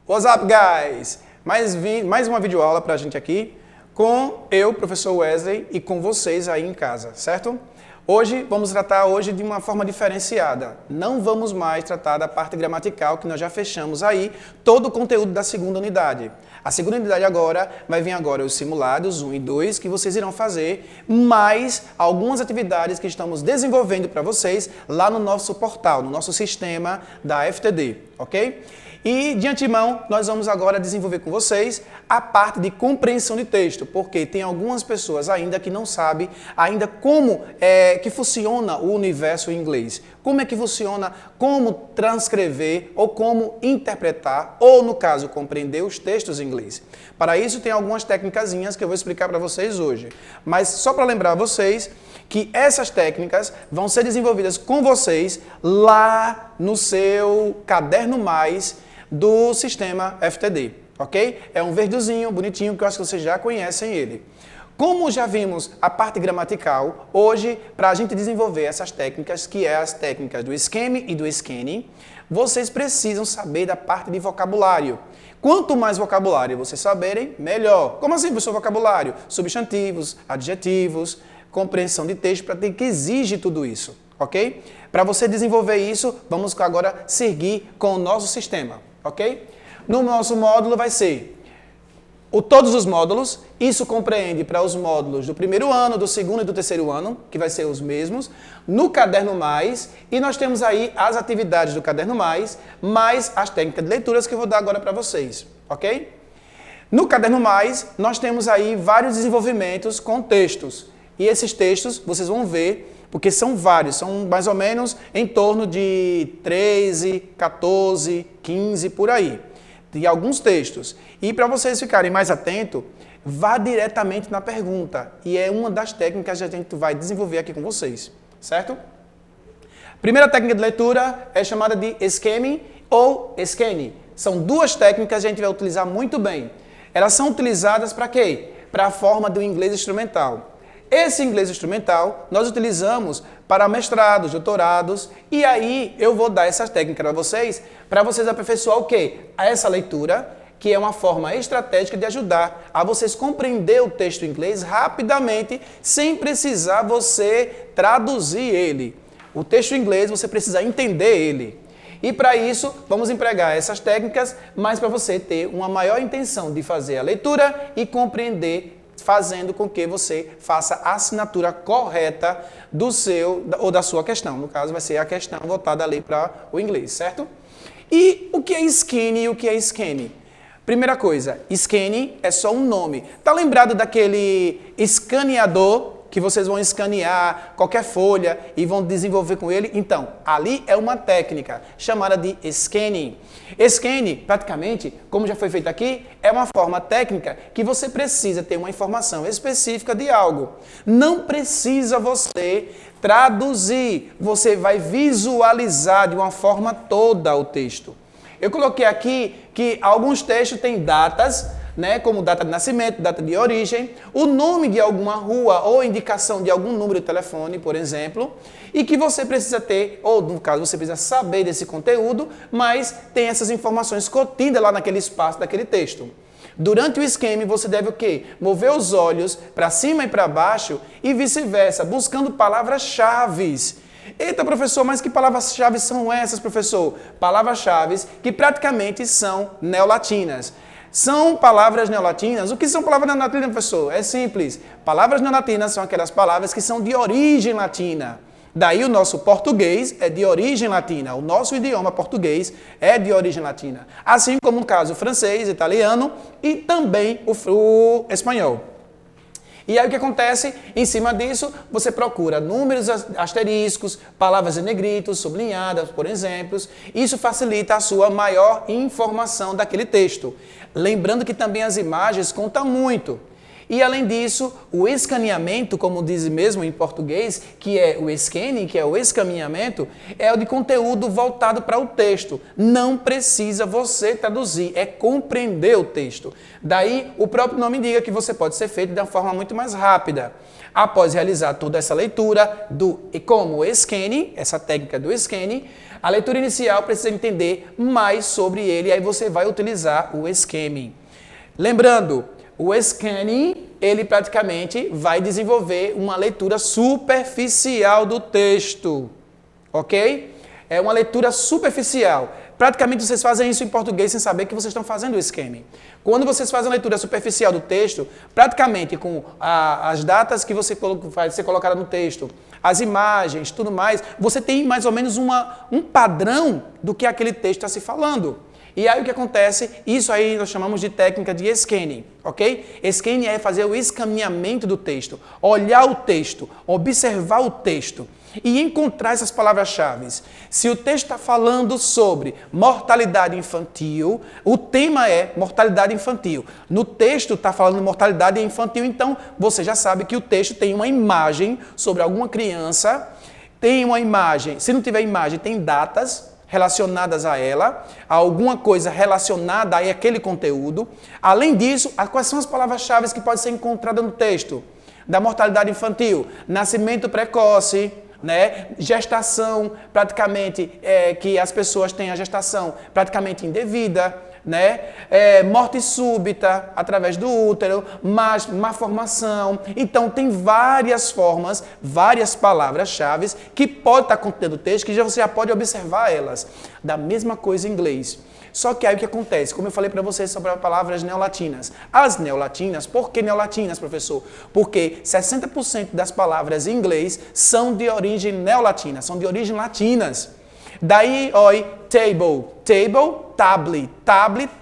What's up, guys? Mais uma videoaula pra gente aqui com eu, professor Wesley, e com vocês aí em casa, certo? Hoje, vamos tratar de uma forma diferenciada. Não vamos mais tratar da parte gramatical, que nós já fechamos aí todo o conteúdo da segunda unidade. A segunda unidade vai vir agora os simulados 1 e 2, que vocês irão fazer, mais algumas atividades que estamos desenvolvendo para vocês lá no nosso portal, no nosso sistema da FTD, ok? E, de antemão, nós vamos agora desenvolver com vocês a parte de compreensão de texto, porque tem algumas pessoas ainda que não sabem ainda como que funciona o universo em inglês. Como é que funciona, como transcrever ou como interpretar, ou, no caso, compreender os textos em inglês. Para isso, tem algumas técnicazinhas que eu vou explicar para vocês hoje. Mas, só para lembrar vocês que essas técnicas vão ser desenvolvidas com vocês lá no seu Caderno Mais do sistema FTD, ok? É um verdezinho, bonitinho, que eu acho que vocês já conhecem ele. Como já vimos a parte gramatical, hoje, para a gente desenvolver essas técnicas, que é as técnicas do Scheme e do Scanning, vocês precisam saber da parte de vocabulário. Quanto mais vocabulário vocês saberem, melhor. Como assim, professor, vocabulário? Substantivos, adjetivos, compreensão de texto, para ter que exige tudo isso, ok? Para você desenvolver isso, vamos agora seguir com o nosso sistema, ok? No nosso módulo vai ser todos os módulos, isso compreende para os módulos do primeiro ano, do segundo e do terceiro ano, que vai ser os mesmos, no Caderno Mais, e nós temos aí as atividades do Caderno Mais as técnicas de leituras que eu vou dar agora para vocês, ok? No Caderno Mais, nós temos aí vários desenvolvimentos com textos, e esses textos vocês vão ver, porque são vários, são mais ou menos em torno de 13, 14, 15, por aí. De alguns textos. E para vocês ficarem mais atentos, vá diretamente na pergunta. E é uma das técnicas que a gente vai desenvolver aqui com vocês, certo? Primeira técnica de leitura é chamada de Scheming ou Scanning. São duas técnicas que a gente vai utilizar muito bem. Elas são utilizadas para quê? Para a forma do inglês instrumental. Esse inglês instrumental nós utilizamos para mestrados, doutorados, e aí eu vou dar essas técnicas para vocês aperfeiçoar o quê? Essa leitura, que é uma forma estratégica de ajudar a vocês compreender o texto em inglês rapidamente, sem precisar você traduzir ele. O texto em inglês você precisa entender ele. E para isso, vamos empregar essas técnicas, mas para você ter uma maior intenção de fazer a leitura e compreender, fazendo com que você faça a assinatura correta do seu ou da sua questão. No caso, vai ser a questão voltada ali para o inglês, certo? E o que é Scanning e o que é Scanning? Primeira coisa, Scanning é só um nome. Tá lembrado daquele escaneador que vocês vão escanear qualquer folha e vão desenvolver com ele? Então, ali é uma técnica chamada de Scanning. Scanning, praticamente, como já foi feito aqui, é uma forma técnica que você precisa ter uma informação específica de algo. Não precisa você traduzir, você vai visualizar de uma forma toda o texto. Eu coloquei aqui que alguns textos têm datas, né, como data de nascimento, data de origem, o nome de alguma rua ou indicação de algum número de telefone, por exemplo, e que você precisa ter, ou no caso você precisa saber desse conteúdo, mas tem essas informações contidas lá naquele espaço daquele texto. Durante o esquema, você deve o quê? Mover os olhos para cima e para baixo e vice-versa, buscando palavras-chave. Eita, professor, mas que palavras-chave são essas, professor? Palavras-chave que praticamente são neolatinas. São palavras neolatinas? O que são palavras neolatinas, professor? É simples. Palavras neolatinas são aquelas palavras que são de origem latina. Daí o nosso português é de origem latina. O nosso idioma português é de origem latina. Assim como no caso francês, italiano e também o espanhol. E aí o que acontece? Em cima disso, você procura números asteriscos, palavras em negrito, sublinhadas, por exemplo. Isso facilita a sua maior informação daquele texto. Lembrando que também as imagens contam muito. E além disso, o escaneamento, como diz mesmo em português, que é o scanning, que é o escaminhamento, é o de conteúdo voltado para o texto. Não precisa você traduzir, é compreender o texto. Daí, o próprio nome indica que você pode ser feito de uma forma muito mais rápida. Após realizar toda essa leitura como o scanning, essa técnica do scanning, a leitura inicial precisa entender mais sobre ele, e aí você vai utilizar o scanning. Lembrando, o scanning, ele praticamente vai desenvolver uma leitura superficial do texto, ok? É uma leitura superficial. Praticamente vocês fazem isso em português sem saber que vocês estão fazendo o scanning. Quando vocês fazem a leitura superficial do texto, praticamente com as datas que você vai ser colocada no texto, as imagens, tudo mais, você tem mais ou menos um padrão do que aquele texto está se falando. E aí o que acontece? Isso aí nós chamamos de técnica de scanning, ok? Scanning é fazer o escaneamento do texto, olhar o texto, observar o texto e encontrar essas palavras-chave. Se o texto está falando sobre mortalidade infantil, o tema é mortalidade infantil. No texto está falando de mortalidade infantil, então você já sabe que o texto tem uma imagem sobre alguma criança, tem uma imagem, se não tiver imagem, tem datas relacionadas a ela, a alguma coisa relacionada a aquele conteúdo. Além disso, quais são as palavras-chave que podem ser encontradas no texto? Da mortalidade infantil, nascimento precoce, né? Gestação, praticamente, que as pessoas têm a gestação praticamente indevida, né? Morte súbita através do útero, má formação. Então, tem várias formas, várias palavras-chave que pode estar contendo o texto, que você já pode observar elas. Da mesma coisa em inglês. Só que aí o que acontece? Como eu falei para vocês sobre as palavras neolatinas. As neolatinas, por que neolatinas, professor? Porque 60% das palavras em inglês são de origem neolatina, são de origem latinas. Daí, oi, table, tablet,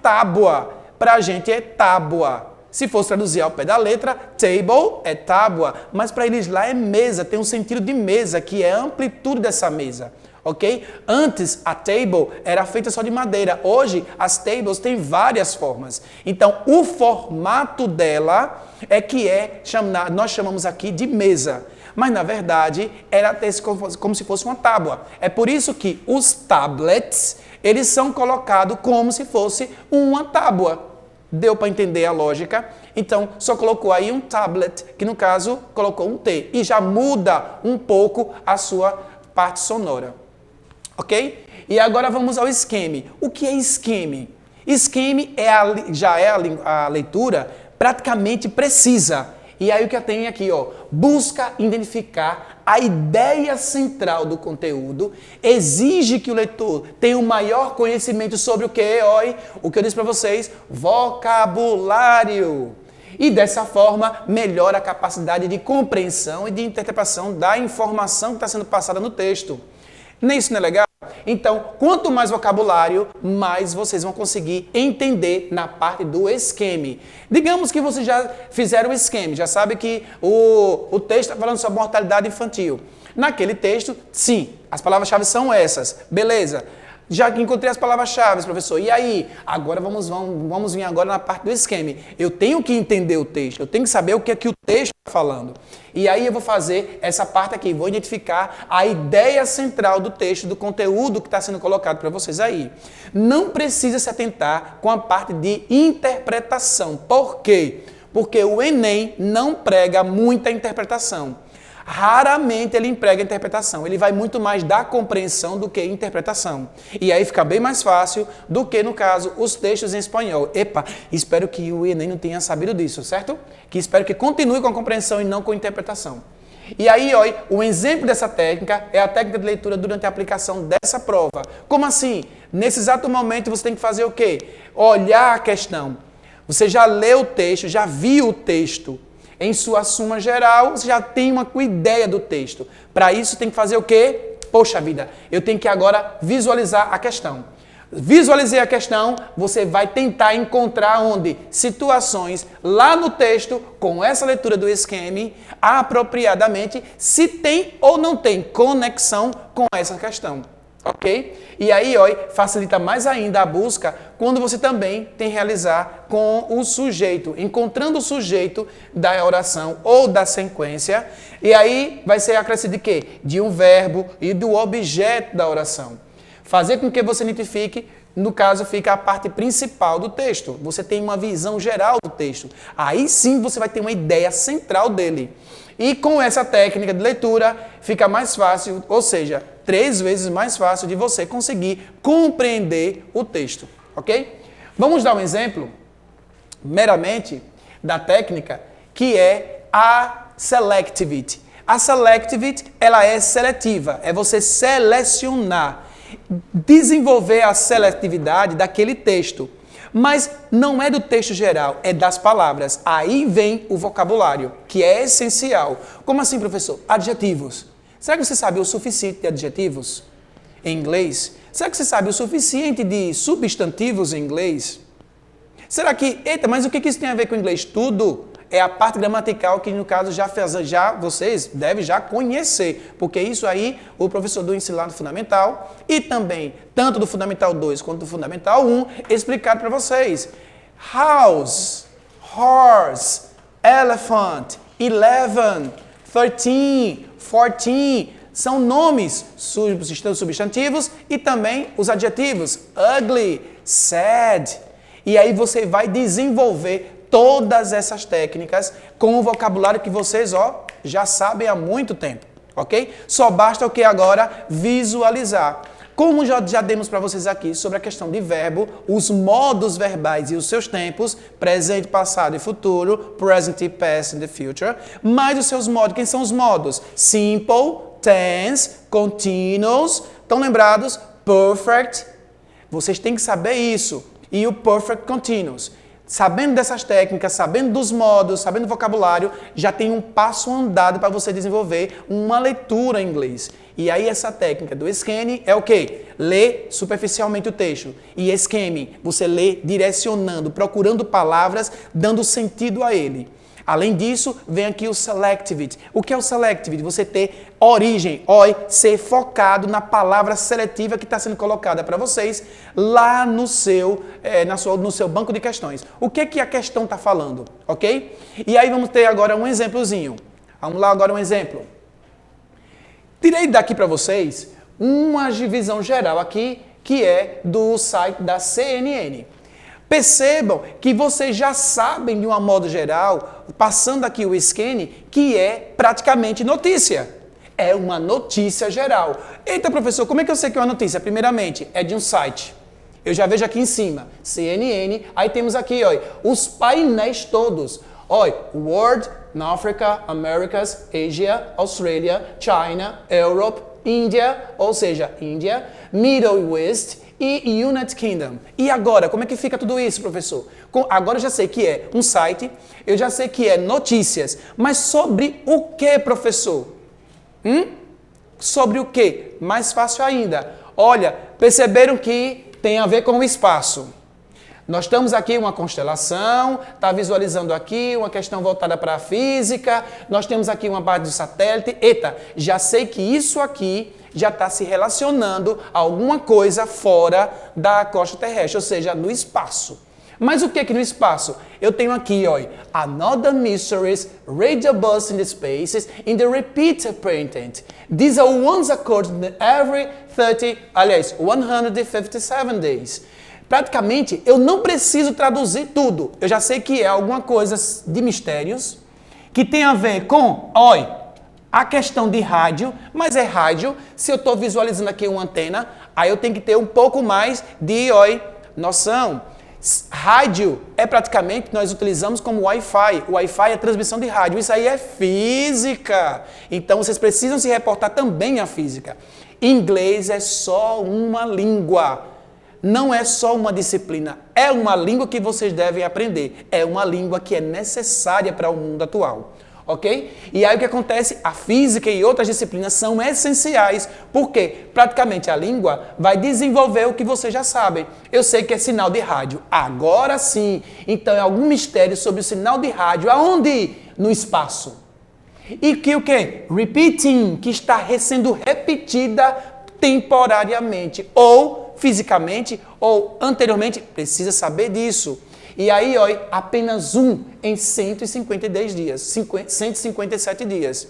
tábua. Pra gente é tábua. Se fosse traduzir ao pé da letra, table é tábua, mas para eles lá é mesa, tem um sentido de mesa, que é a amplitude dessa mesa. Ok? Antes, a table era feita só de madeira. Hoje, as tables têm várias formas. Então, o formato dela é que nós chamamos aqui de mesa. Mas, na verdade, era como se fosse uma tábua. É por isso que os tablets, eles são colocados como se fosse uma tábua. Deu para entender a lógica? Então, só colocou aí um tablet, que no caso, colocou um T. E já muda um pouco a sua parte sonora. Ok? E agora vamos ao esquema. O que é esquema? Esquema já é a leitura praticamente precisa. E aí o que eu tenho aqui, ó, busca identificar a ideia central do conteúdo, exige que o leitor tenha um maior conhecimento sobre o que, ó, o que eu disse para vocês, vocabulário. E dessa forma melhora a capacidade de compreensão e de interpretação da informação que está sendo passada no texto. Isso não é legal? Então, quanto mais vocabulário, mais vocês vão conseguir entender na parte do esquema. Digamos que vocês já fizeram o esquema, já sabe que o texto está falando sobre mortalidade infantil. Naquele texto, sim, as palavras-chave são essas. Beleza. Já que encontrei as palavras-chave, professor, e aí? Agora vamos vir agora na parte do esquema. Eu tenho que entender o texto, eu tenho que saber o que é que o texto está falando. E aí eu vou fazer essa parte aqui, vou identificar a ideia central do texto, do conteúdo que está sendo colocado para vocês aí. Não precisa se atentar com a parte de interpretação. Por quê? Porque o Enem não prega muita interpretação. Raramente ele emprega interpretação, ele vai muito mais da compreensão do que interpretação. E aí fica bem mais fácil do que, no caso, os textos em espanhol. Espero que o Enem não tenha sabido disso, certo? Que espero que continue com a compreensão e não com a interpretação. E aí, ó, o exemplo dessa técnica é a técnica de leitura durante a aplicação dessa prova. Como assim? Nesse exato momento você tem que fazer o quê? Olhar a questão. Você já leu o texto, já viu o texto. Em sua suma geral, você já tem uma ideia do texto. Para isso, tem que fazer o quê? Poxa vida, eu tenho que agora visualizar a questão. Visualizei a questão, você vai tentar encontrar onde? Situações lá no texto, com essa leitura do esquema, apropriadamente, se tem ou não tem conexão com essa questão. Ok? E aí, ó, facilita mais ainda a busca quando você também tem que realizar com o sujeito, encontrando o sujeito da oração ou da sequência. E aí vai ser acrescido de quê? De um verbo e do objeto da oração. Fazer com que você identifique, no caso, fica a parte principal do texto. Você tem uma visão geral do texto. Aí sim você vai ter uma ideia central dele. E com essa técnica de leitura fica mais fácil, ou seja, 3 vezes mais fácil de você conseguir compreender o texto, ok? Vamos dar um exemplo, meramente, da técnica, que é a selectivity. A selectivity, ela é seletiva, é você selecionar, desenvolver a seletividade daquele texto. Mas não é do texto geral, é das palavras. Aí vem o vocabulário, que é essencial. Como assim, professor? Adjetivos. Será que você sabe o suficiente de adjetivos em inglês? Será que você sabe o suficiente de substantivos em inglês? Será que... Eita, mas o que isso tem a ver com o inglês? Tudo é a parte gramatical que, no caso, vocês devem já conhecer. Porque isso aí, o professor do ensino lá no Fundamental e também, tanto do Fundamental 2 quanto do Fundamental 1, explicaram para vocês. House, horse, elephant, 11, 13, 14, são nomes substantivos e também os adjetivos ugly, sad. E aí você vai desenvolver todas essas técnicas com o vocabulário que vocês, ó, já sabem há muito tempo, ok? Só basta o que agora? Visualizar. Como já demos para vocês aqui sobre a questão de verbo, os modos verbais e os seus tempos, presente, passado e futuro, present, past and future, mais os seus modos. Quem são os modos? Simple, tense, continuous, estão lembrados? Perfect. Vocês têm que saber isso. E o perfect continuous. Sabendo dessas técnicas, sabendo dos modos, sabendo do vocabulário, já tem um passo andado para você desenvolver uma leitura em inglês. E aí essa técnica do scanning é o quê? Ler superficialmente o texto. E scanning, você lê direcionando, procurando palavras, dando sentido a ele. Além disso, vem aqui o selectivity. O que é o selectivity? Você ter origem, ser focado na palavra seletiva que está sendo colocada para vocês lá no seu banco de questões. O que a questão está falando, ok? E aí vamos ter agora um exemplozinho. Vamos lá agora um exemplo. Tirei daqui para vocês uma divisão geral aqui, que é do site da CNN. Percebam que vocês já sabem, de um modo geral, passando aqui o scan, que é praticamente notícia. É uma notícia geral. Eita, professor, como é que eu sei que é uma notícia? Primeiramente, é de um site. Eu já vejo aqui em cima, CNN, aí temos aqui, ó, os painéis todos. Ó, World, Africa, Americas, Asia, Australia, China, Europe, Índia, ou seja, Índia, Middle West e United Kingdom. E agora, como é que fica tudo isso, professor? Agora eu já sei que é um site, eu já sei que é notícias, mas sobre o que, professor? Sobre o que? Mais fácil ainda. Olha, perceberam que tem a ver com o espaço. Nós estamos aqui uma constelação, está visualizando aqui uma questão voltada para a física, nós temos aqui uma parte do satélite. Eita, já sei que isso aqui já está se relacionando a alguma coisa fora da costa terrestre, ou seja, no espaço. Mas o que é que no espaço? Eu tenho aqui, ó, another mysteries, radio bursts in the spaces, in the repeated printing. These are ones occurring every 157 days. Praticamente, eu não preciso traduzir tudo. Eu já sei que é alguma coisa de mistérios, que tem a ver com, a questão de rádio, mas é rádio. Se eu estou visualizando aqui uma antena, aí eu tenho que ter um pouco mais de, noção. Rádio é praticamente, nós utilizamos como Wi-Fi. O Wi-Fi é transmissão de rádio. Isso aí é física. Então, vocês precisam se reportar também à física. Inglês é só uma língua. Não é só uma disciplina. É uma língua que vocês devem aprender. É uma língua que é necessária para o mundo atual. Ok? E aí o que acontece? A física e outras disciplinas são essenciais, porque praticamente a língua vai desenvolver o que vocês já sabem. Eu sei que é sinal de rádio. Agora sim. Então é algum mistério sobre o sinal de rádio. Aonde? No espaço. E que o quê? Repeating, que está sendo repetida temporariamente, ou fisicamente, ou anteriormente, precisa saber disso. E aí, ó, apenas um em 152 dias, 157 dias.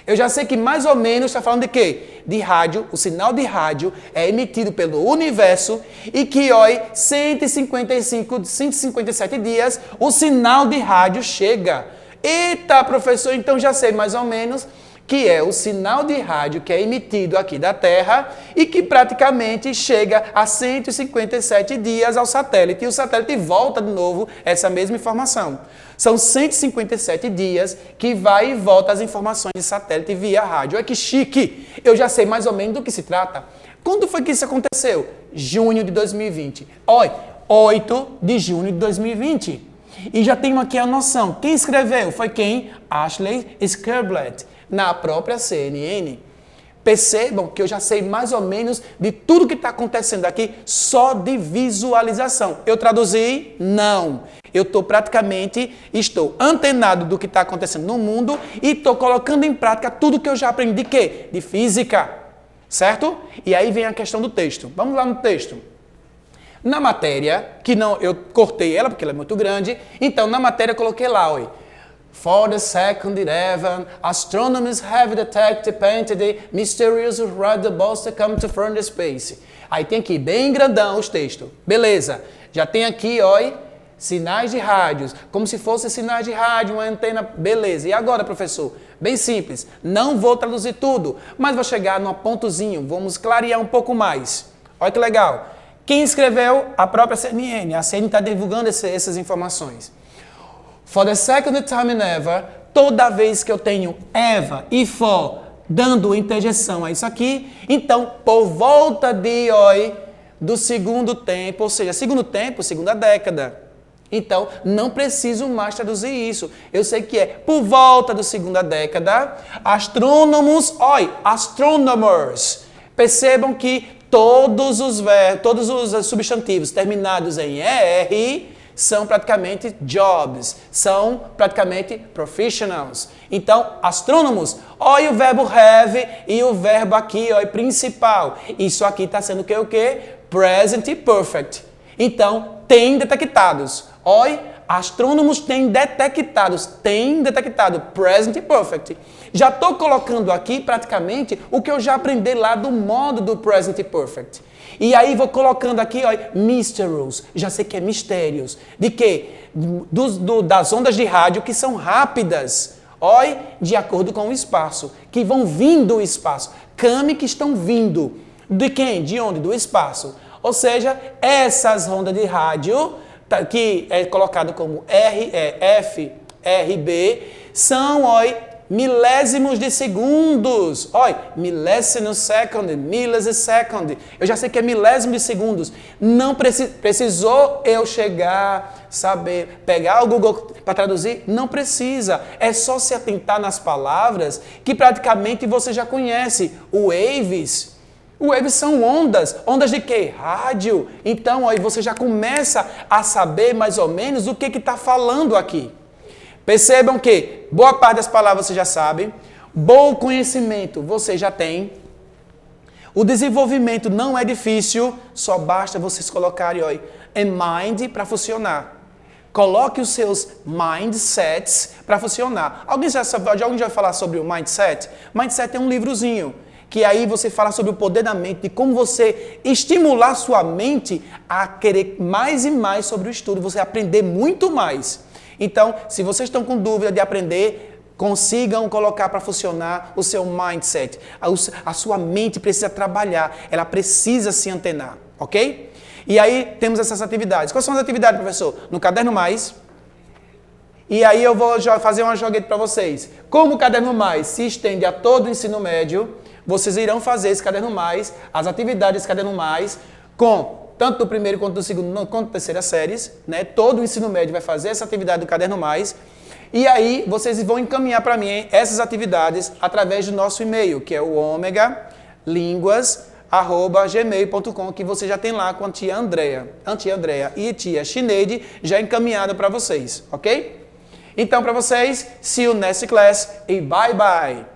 Eu já sei que mais ou menos está falando de quê? De rádio, o sinal de rádio é emitido pelo universo e que, ó, 157 dias, o sinal de rádio chega. Eita, professor, então já sei mais ou menos que é o sinal de rádio que é emitido aqui da Terra e que praticamente chega a 157 dias ao satélite. E o satélite volta de novo essa mesma informação. São 157 dias que vai e volta as informações de satélite via rádio. Olha que chique! Eu já sei mais ou menos do que se trata. Quando foi que isso aconteceu? Junho de 2020. Olha, 8 de junho de 2020. E já tenho aqui a noção. Quem escreveu? Foi quem? Ashley Skarblet, na própria CNN. Percebam que eu já sei mais ou menos de tudo que está acontecendo aqui só de visualização. Eu traduzi? Não. Eu estou antenado do que está acontecendo no mundo e estou colocando em prática tudo que eu já aprendi de quê? De física. Certo? E aí vem a questão do texto. Vamos lá no texto. Na matéria, que não, eu cortei ela porque ela é muito grande, então na matéria eu coloquei lá, olha. For the second 11, astronomers have detected painted mysterious red bubbles come to from the space. Aí tem aqui, bem grandão os textos. Beleza. Já tem aqui, olha, sinais de rádios, como se fossem sinais de rádio, uma antena. Beleza. E agora, professor? Bem simples. Não vou traduzir tudo, mas vou chegar num pontozinho. Vamos clarear um pouco mais. Olha que legal. Quem escreveu? A própria CNN. A CNN está divulgando essas informações. For the second time ever, toda vez que eu tenho ever e for dando interjeição a isso aqui, então, por volta de do segundo tempo, ou seja, segundo tempo, segunda década. Então, não preciso mais traduzir isso. Eu sei que é por volta da segunda década, astronomers, percebam que todos os substantivos terminados em ER são praticamente jobs, são praticamente professionals. Então, astrônomos, olha o verbo have e o verbo aqui, olha, principal. Isso aqui está sendo o quê? Present perfect. Então, tem detectados. Olha, astrônomos têm detectado present perfect. Já estou colocando aqui praticamente o que eu já aprendi lá do modo do present perfect. E aí vou colocando aqui, olha, mysterious, já sei que é mistérios. De quê? Das ondas de rádio que são rápidas, olha, de acordo com o espaço, que vão vindo do espaço. Kami que estão vindo. De quem? De onde? Do espaço. Ou seja, essas ondas de rádio, que é colocado como FRB, são, olha, milésimos de segundos. Olha, milésimo second, millisecond. Eu já sei que é milésimo de segundos. Não precisou eu chegar, saber, pegar o Google para traduzir? Não precisa. É só se atentar nas palavras que praticamente você já conhece. Waves. Waves são ondas. Ondas de quê? Rádio. Então, aí você já começa a saber mais ou menos o que está falando aqui. Percebam que boa parte das palavras você já sabe, bom conhecimento você já tem, o desenvolvimento não é difícil, só basta vocês colocarem em mind para funcionar. Coloque os seus mindsets para funcionar. Alguém já vai falar sobre o mindset? Mindset é um livrozinho, que aí você fala sobre o poder da mente, de como você estimular sua mente a querer mais e mais sobre o estudo, você aprender muito mais. Então, se vocês estão com dúvida de aprender, consigam colocar para funcionar o seu mindset. A sua mente precisa trabalhar, ela precisa se antenar, ok? E aí temos essas atividades. Quais são as atividades, professor? No Caderno Mais. E aí eu vou fazer uma joguete para vocês. Como o Caderno Mais se estende a todo o ensino médio, vocês irão fazer esse Caderno Mais, as atividades desse Caderno Mais, com tanto do primeiro quanto do segundo, quanto da terceira séries, né? Todo o ensino médio vai fazer essa atividade do Caderno Mais. E aí vocês vão encaminhar para mim essas atividades através do nosso e-mail, que é o omegalinguas@gmail.com, que você já tem lá com a tia Andrea e a tia Shineide já encaminhado para vocês, ok? Então, para vocês, see you next class e bye bye!